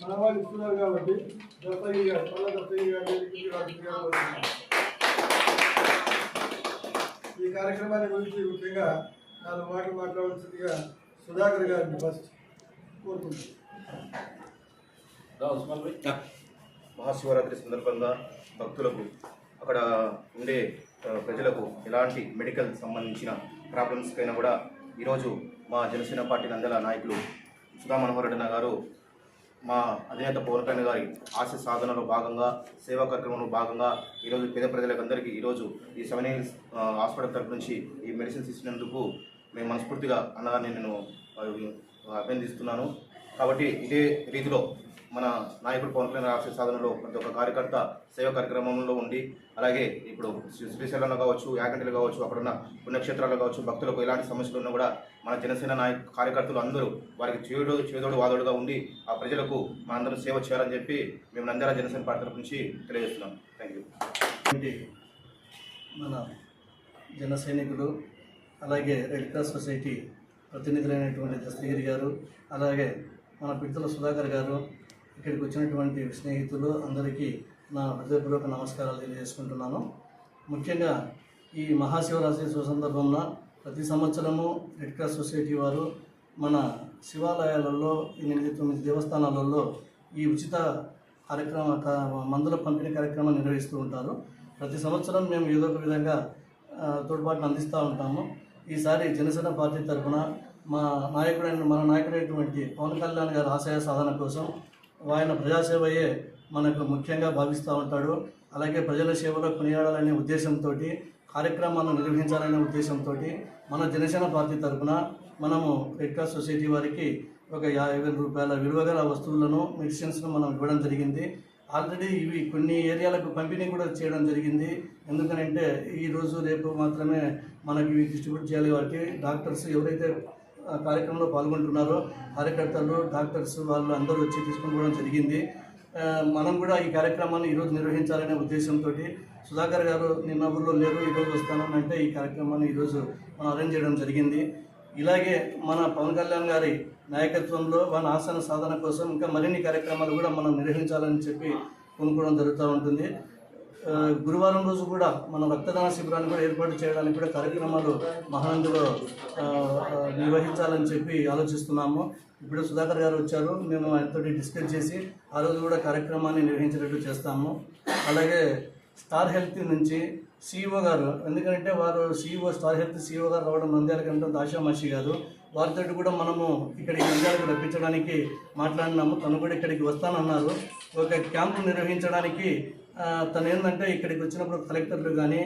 మన వాళ్ళు ఇస్తున్నారు కాబట్టి దత్తగిరి గారు ఈ కార్యక్రమాన్ని గురించి ముఖ్యంగా 4 మాటలు మాట్లాడాల్సిందిగా సుధాకర్ గారిని ఫస్ట్ కోరుకుంటున్నాను. మహాశివరాత్రి సందర్భంగా భక్తులకు అక్కడ ఉండే ప్రజలకు ఎలాంటి మెడికల్ సంబంధించిన ప్రాబ్లమ్స్కైనా కూడా ఈరోజు మా జనసేన పార్టీ నందల నాయకులు సుధా మనోహర్ రెడ్డి గారు మా అధినేత పవన్ కళ్యాణ్ గారి ఆశ సాధనలో భాగంగా సేవా కార్యక్రమంలో భాగంగా ఈరోజు పేద ప్రజలకందరికీ ఈరోజు ఈ 7 Hills హాస్పిటల్ తరఫు నుంచి ఈ మెడిసిన్స్ ఇచ్చినందుకు మేము మనస్ఫూర్తిగా అన్నదాన్ని నేను అభినందిస్తున్నాను. కాబట్టి ఇదే రీతిలో మన నాయకుడు పవన్ కళ్యాణ్ ఆశ సాధనలో ప్రతి ఒక్క కార్యకర్త సేవా కార్యక్రమంలో ఉండి అలాగే ఇప్పుడు శ్రీశైలంలో కావచ్చు, యాగంటిలో కావచ్చు, అక్కడున్న పుణ్యక్షేత్రాల్లో కావచ్చు భక్తులకు ఎలాంటి సమస్యలు ఉన్నా కూడా మన జనసేన కార్యకర్తలు అందరూ వారికి చేదోడు వాదోడుగా ఉండి ఆ ప్రజలకు మనందరం సేవ చేయాలని చెప్పి మేము నంద్యాల జనసేన పార్టీ తరఫు నుంచి తెలియజేస్తున్నాం. Thank you. మన జన సైనికులు అలాగే రెడ్ క్రాస్ సొసైటీ ప్రతినిధులైనటువంటి దస్తగిరి గారు అలాగే మన పిట్టల సుధాకర్ గారు ఇక్కడికి వచ్చినటువంటి స్నేహితులు అందరికీ నా హృదయపూర్వక నమస్కారాలు తెలియజేసుకుంటున్నాను. ముఖ్యంగా ఈ మహాశివరాత్రి సందర్భంలో ప్రతి సంవత్సరము రెడ్ క్రాస్ సొసైటీ వారు మన శివాలయాలలో 8-9 దేవస్థానాలలో ఈ ఉచిత మందుల పంపిణీ కార్యక్రమం నిర్వహిస్తూ ఉంటారు. ప్రతి సంవత్సరం మేము ఏదో ఒక విధంగా తోడ్పాటును అందిస్తూ ఉంటాము. ఈసారి జనసేన పార్టీ తరఫున మన నాయకుడైనటువంటి పవన్ కళ్యాణ్ గారి ఆశయ సాధన కోసం ఆయన ప్రజాసేవయే మనకు ముఖ్యంగా భావిస్తూ ఉంటాడు. అలాగే ప్రజల సేవలో కొనియాడాలనే ఉద్దేశంతో కార్యక్రమాలను నిర్వహించాలనే ఉద్దేశంతో మన జనసేన పార్టీ తరఫున మనము రెడ్ క్రాస్ సొసైటీ వారికి ఒక 50,000 రూపాయల విలువగల వస్తువులను మెడిసిన్స్ను మనం ఇవ్వడం జరిగింది. ఆల్రెడీ ఇవి కొన్ని ఏరియాలకు పంపిణీ కూడా చేయడం జరిగింది. ఎందుకనంటే ఈరోజు రేపు మాత్రమే మనకి డిస్ట్రిబ్యూట్ చేయాలి. వారికి డాక్టర్స్ ఎవరైతే కార్యక్రమంలో పాల్గొంటున్నారో కార్యకర్తలు డాక్టర్స్ వాళ్ళు అందరూ వచ్చి తీసుకుని పోవడం జరిగింది. మనం కూడా ఈ కార్యక్రమాన్ని ఈరోజు నిర్వహించాలనే ఉద్దేశంతో సుధాకర్ గారు నిన్న ఊళ్ళో లేరు, ఈరోజు వస్తానని అంటే ఈ కార్యక్రమాన్ని ఈరోజు మనం అరేంజ్ చేయడం జరిగింది. ఇలాగే మన పవన్ కళ్యాణ్ గారి నాయకత్వంలో మన ఆసన సాధన కోసం ఇంకా మరిన్ని కార్యక్రమాలు కూడా మనం నిర్వహించాలని చెప్పి కొనుక్కోవడం జరుగుతూ ఉంటుంది. గురువారం రోజు కూడా మన రక్తదాన శిబిరాన్ని కూడా ఏర్పాటు చేయడానికి కూడా కార్యక్రమాలు మహానందిలో నిర్వహించాలని చెప్పి ఆలోచిస్తున్నాము. ఇప్పుడు సుధాకర్ గారు వచ్చారు, మేము ఆయనతో డిస్కస్ చేసి ఆ రోజు కూడా కార్యక్రమాన్ని నిర్వహించేటట్టు చేస్తాము. అలాగే స్టార్ హెల్త్ నుంచి CEO గారు, ఎందుకంటే వారు స్టార్ హెల్త్ CEO గారు రావడం నంద్యాల కంటే ఆశామాషి గారు, వారితో కూడా మనము ఇక్కడికి నంద్యాలకు రప్పించడానికి మాట్లాడినాము. తను కూడా ఇక్కడికి వస్తానన్నారు. ఒక క్యాంపు నిర్వహించడానికి తను ఏంటంటే ఇక్కడికి వచ్చినప్పుడు కలెక్టర్లు కానీ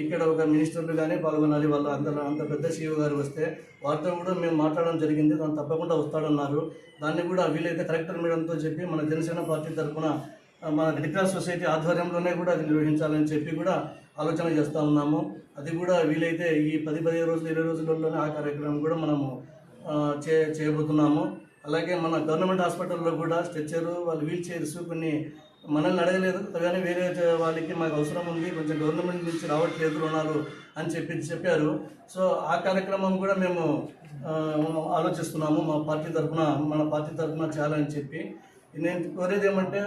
ఇక్కడ ఒక మినిస్టర్లు కానీ పాల్గొనాలి. వాళ్ళు అంత పెద్ద CEO గారు వస్తే వారితో కూడా మేము మాట్లాడడం జరిగింది. తను తప్పకుండా వస్తాడన్నారు. దాన్ని కూడా వీలైతే కలెక్టర్ మేడంతో చెప్పి మన జనసేన పార్టీ తరఫున మన రెడ్ క్రాస్ సొసైటీ ఆధ్వర్యంలోనే కూడా అది నిర్వహించాలని చెప్పి కూడా ఆలోచన చేస్తూ ఉన్నాము. అది కూడా వీలైతే ఈ 10-15 రోజులు 20 రోజులలోనే ఆ కార్యక్రమం కూడా మనము చేయబోతున్నాము. అలాగే మన గవర్నమెంట్ హాస్పిటల్లో కూడా స్ట్రెచ్చరు వాళ్ళు వీల్ చైర్స్ కొన్ని మనల్ని అడగలేదు కానీ వేరే వాళ్ళకి మాకు అవసరం ఉంది, కొంచెం గవర్నమెంట్ నుంచి రావట్లేదు రుణాలు అని చెప్పారు. సో ఆ కార్యక్రమం కూడా మేము ఆలోచిస్తున్నాము మన పార్టీ తరఫున చేయాలని చెప్పి. నేను కోరేది ఏమంటే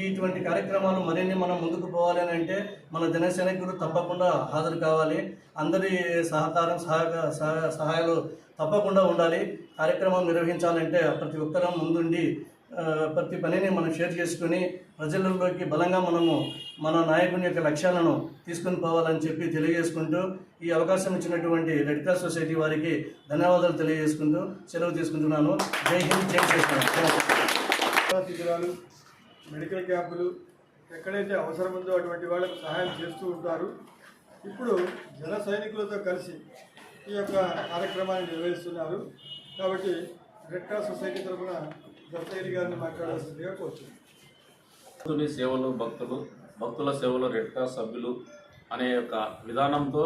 ఇటువంటి కార్యక్రమాలు మరిన్ని మనం ముందుకు పోవాలి అని అంటే మన జనసైనికులు తప్పకుండా హాజరు కావాలి. అందరి సహాయాలు తప్పకుండా ఉండాలి. కార్యక్రమం నిర్వహించాలంటే ప్రతి ఒక్కరం ముందుండి ప్రతి పనిని మనం షేర్ చేసుకుని ప్రజలలోకి బలంగా మనము మన నాయకుని యొక్క లక్ష్యాలను తీసుకుని పోవాలని చెప్పి తెలియజేసుకుంటూ ఈ అవకాశం ఇచ్చినటువంటి రెడ్ క్రాస్ సొసైటీ వారికి ధన్యవాదాలు తెలియజేసుకుంటూ సెలవు తీసుకుంటున్నాను. జై హింద్, జై శ్రీకృష్ణ. శిబిరాలు, మెడికల్ క్యాంపులు ఎక్కడైతే అవసరం ఉందో అటువంటి వాళ్ళకు సహాయం చేస్తూ ఉంటారు. ఇప్పుడు జన సైనికులతో కలిసి ఈ యొక్క కార్యక్రమాన్ని నిర్వహిస్తున్నారు. కాబట్టి రెడ్ క్రాస్ సొసైటీ తరఫున దత్తగిరి గారిని మాట్లాడాల్సిందిగా కోరుతున్నాను. సేవలు భక్తుల సేవలు రెడ్ క్రాస్ సభ్యులు అనే యొక్క విధానంతో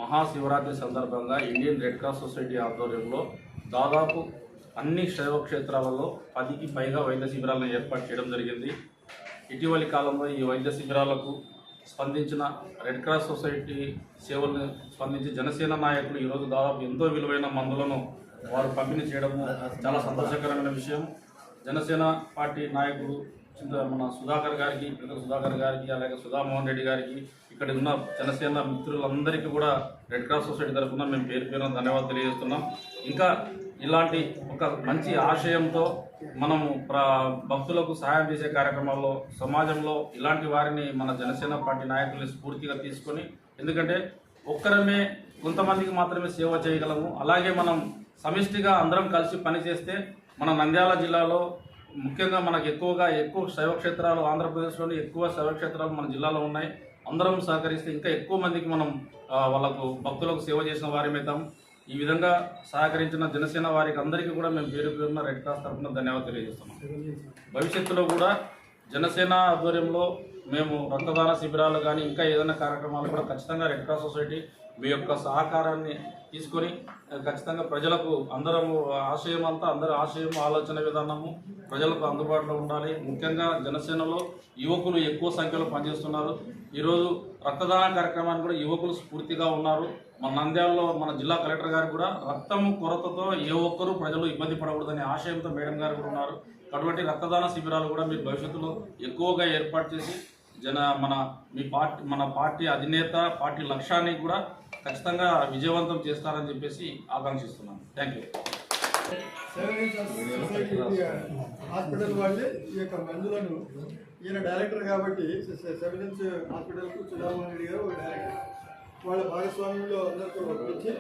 మహాశివరాత్రి సందర్భంగా ఇండియన్ రెడ్ క్రాస్ సొసైటీ ఆధ్వర్యంలో దాదాపు అన్ని శైవ క్షేత్రాలలో 10కి పైగా వైద్య శిబిరాలను ఏర్పాటు చేయడం జరిగింది. ఇటీవలి కాలంలో ఈ వైద్య శిబిరాలకు స్పందించిన రెడ్ క్రాస్ సొసైటీ సేవలను స్పందించి జనసేన నాయకులు ఈరోజు దాదాపు ఎంతో విలువైన మందులను వారు పంపిణీ చేయడము చాలా సంతోషకరమైన విషయం. జనసేన పార్టీ నాయకులు మన సుధాకర్ గారికి, పిల్లల సుధాకర్ గారికి, అలాగే సుధామోహన్ రెడ్డి గారికి, ఇక్కడ ఉన్న జనసేన మిత్రులందరికీ కూడా రెడ్ క్రాస్ సొసైటీ తరఫున మేము పేరు పేరున ధన్యవాదాలు తెలియజేస్తున్నాం. ఇంకా ఇలాంటి ఒక మంచి ఆశయంతో మనము భక్తులకు సహాయం చేసే కార్యక్రమాల్లో సమాజంలో ఇలాంటి వారిని మన జనసేన పార్టీ నాయకుల్ని స్ఫూర్తిగా తీసుకొని, ఎందుకంటే ఒక్కరమే కొంతమందికి మాత్రమే సేవ చేయగలము. అలాగే మనం సమిష్టిగా అందరం కలిసి పనిచేస్తే మన నంద్యాల జిల్లాలో ముఖ్యంగా మనకు ఎక్కువ శైవక్షేత్రాలు, ఆంధ్రప్రదేశ్లోని ఎక్కువ శైవక్షేత్రాలు మన జిల్లాలో ఉన్నాయి. అందరం సహకరిస్తే ఇంకా ఎక్కువ మందికి మనం వాళ్ళకు భక్తులకు సేవ చేసిన వారిమవుతాం. ఈ విధంగా సహకరించిన జనసేన వారికి అందరికీ కూడా మేము పేరు పేరున రెడ్ క్రాస్ తరఫున ధన్యవాదాలు తెలియజేస్తున్నాం. భవిష్యత్తులో కూడా జనసేన ఆధ్వర్యంలో మేము రక్తదాన శిబిరాలు కానీ ఇంకా ఏదైనా కార్యక్రమాలు కూడా ఖచ్చితంగా రెడ్ క్రాస్ సొసైటీ మీ యొక్క సహకారాన్ని తీసుకొని ఖచ్చితంగా ప్రజలకు అందరము అందరి ఆశయం ఆలోచన విధానము ప్రజలకు అందుబాటులో ఉండాలి. ముఖ్యంగా జనసేనలో యువకులు ఎక్కువ సంఖ్యలో పనిచేస్తున్నారు. ఈరోజు రక్తదాన కార్యక్రమాన్ని కూడా యువకులు స్ఫూర్తిగా ఉన్నారు. మన నంద్యాలలో మన జిల్లా కలెక్టర్ గారు కూడా రక్తము కొరతతో ఏ ఒక్కరూ ప్రజలు ఇబ్బంది పడకూడదనే ఆశయంతో మేడం గారు కూడా ఉన్నారు. కాబట్టి రక్తదాన శిబిరాలు కూడా మీరు భవిష్యత్తులో ఎక్కువగా ఏర్పాటు చేసి మన పార్టీ అధినేత పార్టీ లక్ష్యాన్ని కూడా ఖచ్చితంగా విజయవంతం చేస్తారని చెప్పేసి ఆకాంక్షిస్తున్నాను. Thank you. హాస్పిటల్ వాళ్ళే ఈ యొక్క మందులను, ఈయన డైరెక్టర్ కాబట్టి సెవెన్స్ హాస్పిటల్కు సుధామోహన్ రెడ్డి గారు ఒక డైరెక్టర్, వాళ్ళ భాగస్వామ్యంలో అందరితో వచ్చి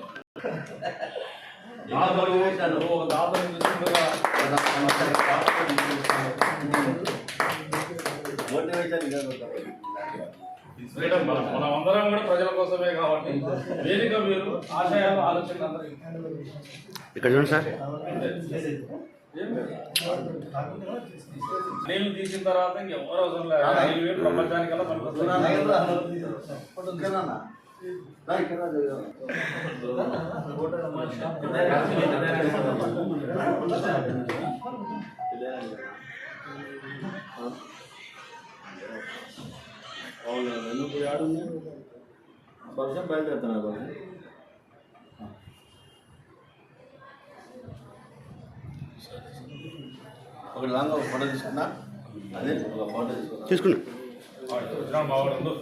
మనం అందరం కూడా ప్రజల కోసమే కాబట్టి వేదిక మీరు ఆశయాలు ఆలోచనలు అందరూ ఇక్కడ చూడండి సార్. నీళ్ళు తీసిన తర్వాత ఇంకెవరు అవసరం లేదు. ప్రపంచానికల్లా ఎందుకు ఆడుంది వర్షం బయలుదేరుతున్నారు. ఒక లాంగ్ ఒక ఫోటో తీసుకున్నా, అదే ఒక ఫోటో తీసుకున్నా. తీసుకున్నా. బాగుండు.